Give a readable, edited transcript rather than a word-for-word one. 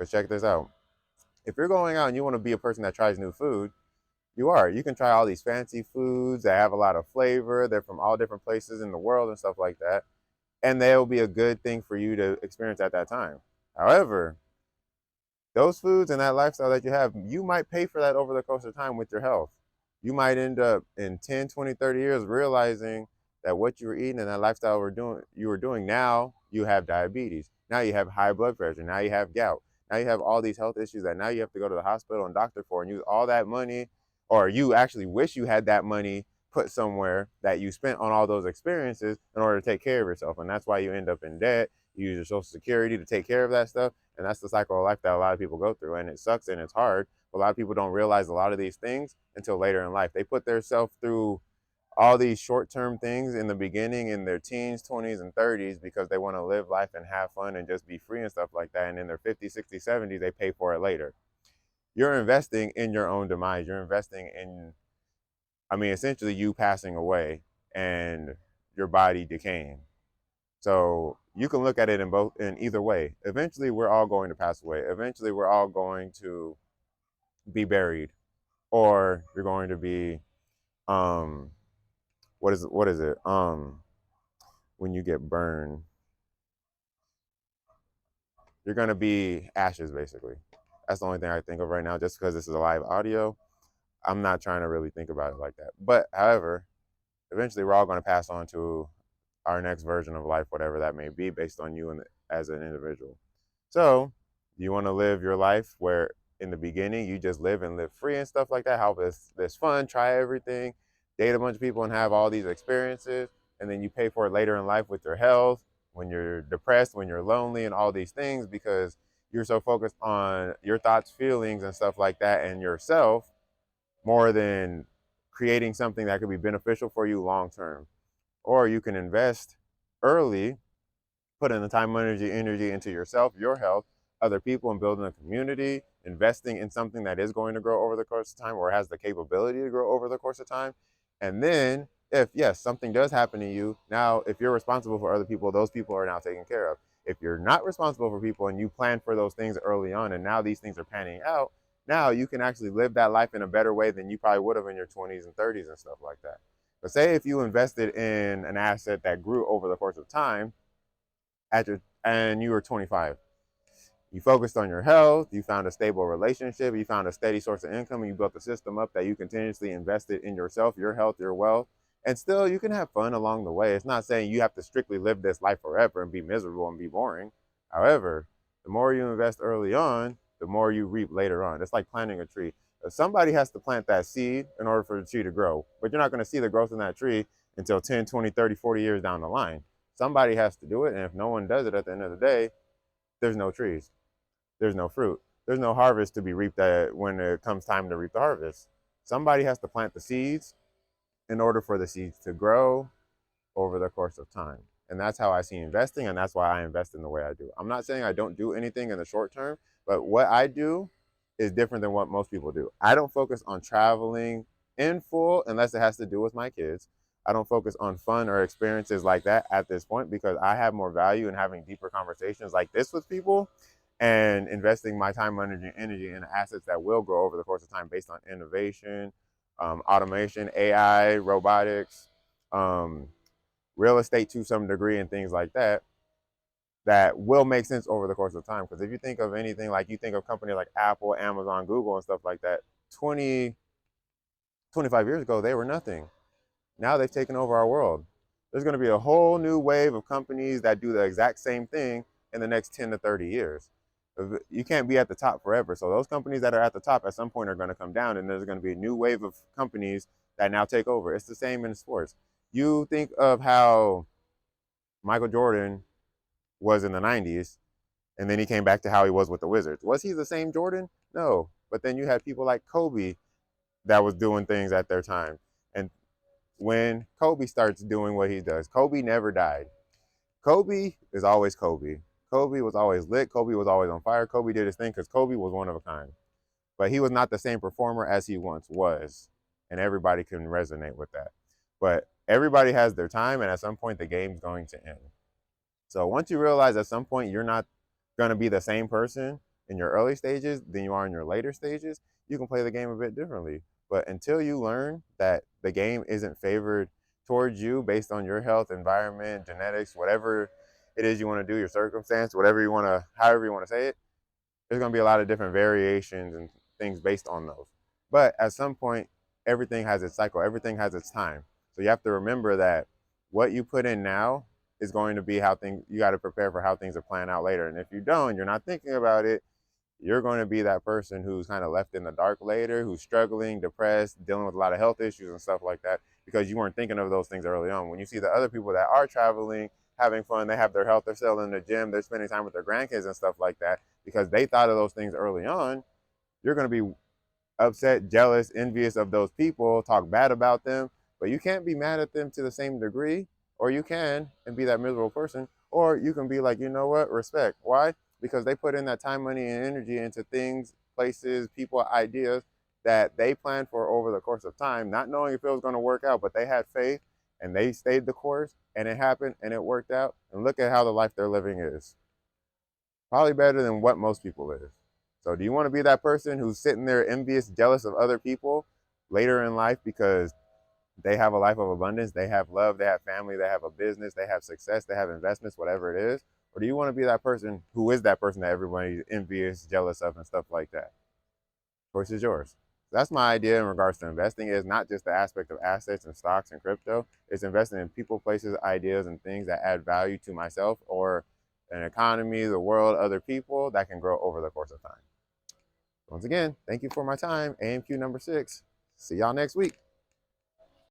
Because check this out. If you're going out and you want to be a person that tries new food, you are. You can try all these fancy foods that have a lot of flavor. They're from all different places in the world and stuff like that. And they'll be a good thing for you to experience at that time. However, those foods and that lifestyle that you have, you might pay for that over the course of time with your health. You might end up in 10, 20, 30 years realizing that what you were eating and that lifestyle you were doing, now you have diabetes. Now you have high blood pressure. Now you have gout. Now you have all these health issues that now you have to go to the hospital and doctor for and use all that money, or you actually wish you had that money put somewhere that you spent on all those experiences in order to take care of yourself. And that's why you end up in debt. You use your social security to take care of that stuff. And that's the cycle of life that a lot of people go through. And it sucks and it's hard. But a lot of people don't realize a lot of these things until later in life. They put themselves through all these short-term things in the beginning in their teens, 20s, and 30s because they want to live life and have fun and just be free and stuff like that. And in their 50s, 60s, 70s, they pay for it later. You're investing in your own demise. You're investing in, essentially you passing away and your body decaying. So you can look at it in either way. Eventually, we're all going to pass away. Eventually, we're all going to be buried, or you're going to be, um, what is it? When you get burned, you're going to be ashes, basically. That's the only thing I think of right now. Just because this is a live audio, I'm not trying to really think about it like that. But however, eventually, we're all going to pass on to our next version of life, whatever that may be, based on you and as an individual. So, you want to live your life where in the beginning you just live and live free and stuff like that. How this fun, try everything, date a bunch of people and have all these experiences, and then you pay for it later in life with your health, when you're depressed, when you're lonely, and all these things because you're so focused on your thoughts, feelings, and stuff like that, and yourself more than creating something that could be beneficial for you long term. Or you can invest early, put in the time, energy into yourself, your health, other people, and building a community, investing in something that is going to grow over the course of time or has the capability to grow over the course of time. And then, if yes, something does happen to you, now if you're responsible for other people, those people are now taken care of. If you're not responsible for people and you plan for those things early on and now these things are panning out, now you can actually live that life in a better way than you probably would have in your 20s and 30s and stuff like that. But say if you invested in an asset that grew over the course of time and you were 25, you focused on your health, you found a stable relationship, you found a steady source of income, and you built a system up that you continuously invested in yourself, your health, your wealth. And still, you can have fun along the way. It's not saying you have to strictly live this life forever and be miserable and be boring. However, the more you invest early on, the more you reap later on. It's like planting a tree. Somebody has to plant that seed in order for the tree to grow, but you're not going to see the growth in that tree until 10, 20, 30, 40 years down the line. Somebody has to do it, and if no one does it at the end of the day, there's no trees, there's no fruit, there's no harvest to be reaped when it comes time to reap the harvest. Somebody has to plant the seeds in order for the seeds to grow over the course of time. And that's how I see investing, and that's why I invest in the way I do. I'm not saying I don't do anything in the short term, but what I do is different than what most people do. I don't focus on traveling in full unless it has to do with my kids. I don't focus on fun or experiences like that at this point because I have more value in having deeper conversations like this with people and investing my time, energy in assets that will grow over the course of time based on innovation, automation, AI, robotics, um, real estate to some degree, and things like that that will make sense over the course of time. Because if you think of anything like you think of companies like Apple, Amazon, Google, and stuff like that, 20, 25 years ago, they were nothing. Now they've taken over our world. There's going to be a whole new wave of companies that do the exact same thing in the next 10 to 30 years. You can't be at the top forever. So those companies that are at the top at some point are going to come down, and there's going to be a new wave of companies that now take over. It's the same in sports. You think of how Michael Jordan was in the 90s, and then he came back to how he was with the Wizards. Was he the same Jordan? No. But then you had people like Kobe that was doing things at their time. And when Kobe starts doing what he does, Kobe never died. Kobe is always Kobe. Kobe was always lit. Kobe was always on fire. Kobe did his thing because Kobe was one of a kind. But he was not the same performer as he once was. And everybody can resonate with that. But everybody has their time, and at some point, the game's going to end. So once you realize at some point you're not going to be the same person, in your early stages than you are in your later stages, you can play the game a bit differently. But until you learn that the game isn't favored towards you based on your health, environment, genetics, whatever it is you want to do, your circumstance, whatever you want to, however you want to say it, there's going to be a lot of different variations and things based on those. But at some point, everything has its cycle, everything has its time. So you have to remember that what you put in now is going to be how things, you got to prepare for how things are playing out later. And if you don't, you're not thinking about it, you're going to be that person who's kind of left in the dark later, who's struggling, depressed, dealing with a lot of health issues and stuff like that, because you weren't thinking of those things early on. When you see the other people that are traveling, having fun, they have their health, they're still in the gym, they're spending time with their grandkids and stuff like that, because they thought of those things early on, you're going to be upset, jealous, envious of those people, talk bad about them, but you can't be mad at them to the same degree, or you can and be that miserable person, or you can be like, you know what, respect. Why? Because they put in that time, money, and energy into things, places, people, ideas that they planned for over the course of time, not knowing if it was going to work out, but they had faith and they stayed the course and it happened and it worked out. And look at how the life they're living is. Probably better than what most people live. So do you want to be that person who's sitting there envious, jealous of other people later in life because they have a life of abundance, they have love, they have family, they have a business, they have success, they have investments, whatever it is? Or do you want to be that person who is that person that everybody's envious, jealous of, and stuff like that? Choice is yours. That's my idea in regards to investing, is not just the aspect of assets and stocks and crypto. It's investing in people, places, ideas, and things that add value to myself or an economy, the world, other people that can grow over the course of time. Once again, thank you for my time. AMQ number 6. See y'all next week.